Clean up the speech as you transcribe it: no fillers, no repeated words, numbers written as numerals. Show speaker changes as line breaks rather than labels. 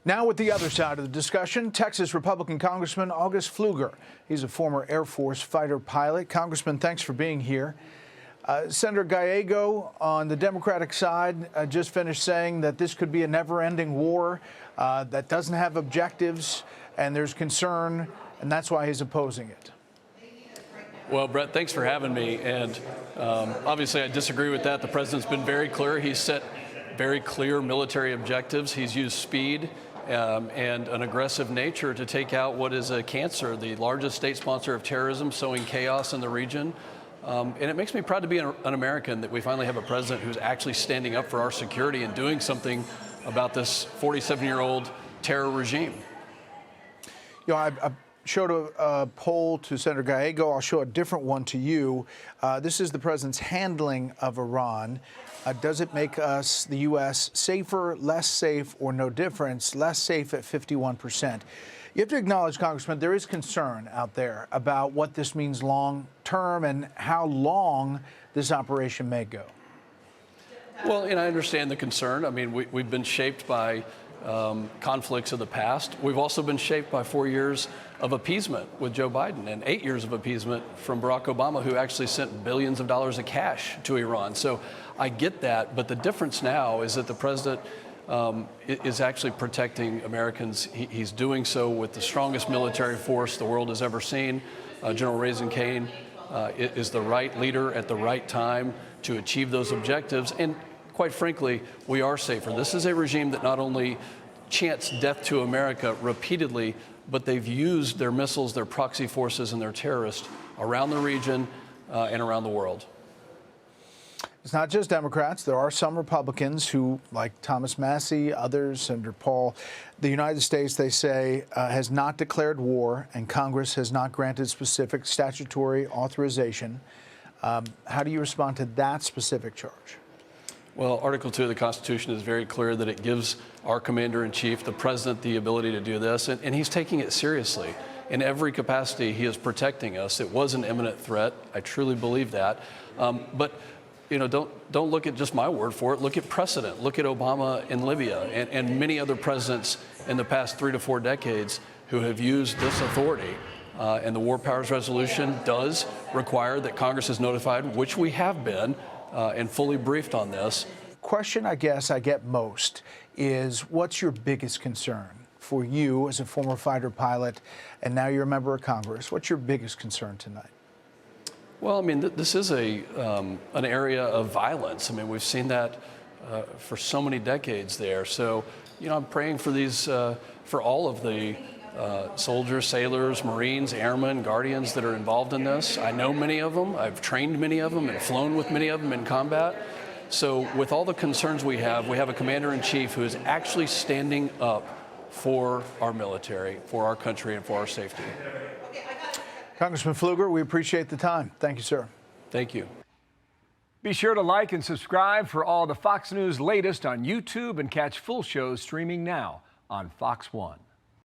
Now with the other side of the discussion, Texas Republican Congressman August Pfluger. He's a former Air Force fighter pilot. Congressman, thanks for being here. Senator Gallego on the Democratic side just finished saying that this could be a never-ending war that doesn't have objectives, and there's concern, and that's why he's opposing it.
Well, Brett, thanks for having me. And obviously, I disagree with that. The president's been very clear. He's set very clear military objectives. He's used speed and an aggressive nature to take out what is a cancer, the largest state sponsor of terrorism, sowing chaos in the region. And it makes me proud to be an American that we finally have a president who's actually standing up for our security and doing something about this 47-year-old terror regime.
You know, I showed a poll to Senator Gallego. I'll show a different one to you. This is the president's handling of Iran. Does it make us, the U.S., safer, less safe, or no difference? Less safe at 51%. You have to acknowledge, Congressman, there is concern out there about what this means long term and how long this operation may go.
Well, and I understand the concern. I mean, we've been shaped by conflicts of the past. We've also been shaped by 4 years of appeasement with Joe Biden and 8 years of appeasement from Barack Obama, who actually sent billions of dollars of cash to Iran. So I get that, but the difference now is that the president is actually protecting Americans. He's doing so with the strongest military force the world has ever seen. General Raising Cane is the right leader at the right time to achieve those objectives. And quite frankly, we are safer. This is a regime that not only chants death to America repeatedly, but they've used their missiles, their proxy forces, and their terrorists around the region and around the world.
It's not just Democrats. There are some Republicans who, like Thomas Massie, others, Senator Paul, the United States, they say, has not declared war, and Congress has not granted specific statutory authorization. How do you respond to that specific charge?
Well, Article 2 of the Constitution is very clear that it gives our commander-in-chief, the president, the ability to do this, and he's taking it seriously. In every capacity, he is protecting us. It was an imminent threat. I truly believe that. But you know, don't look at just my word for it. Look at precedent. Look at Obama in Libya and many other presidents in the past 3 to 4 decades who have used this authority. And the War Powers Resolution does require that Congress is notified, which we have been, and fully briefed on this.
Question I guess I get most is, what's your biggest concern for you as a former fighter pilot, and now you're a member of Congress? What's your biggest concern tonight?
Well, I mean, this is an area of violence. I mean, we've seen that for so many decades there. So, you know, I'm praying for these, for all of the soldiers, sailors, Marines, airmen, guardians that are involved in this. I know many of them. I've trained many of them and flown with many of them in combat. So with all the concerns we have a commander-in-chief who is actually standing up for our military, for our country, and for our safety.
Congressman Pfluger, we appreciate the time. Thank you, sir.
Thank you.
Be sure to like and subscribe for all the Fox News latest on YouTube and catch full shows streaming now on Fox One.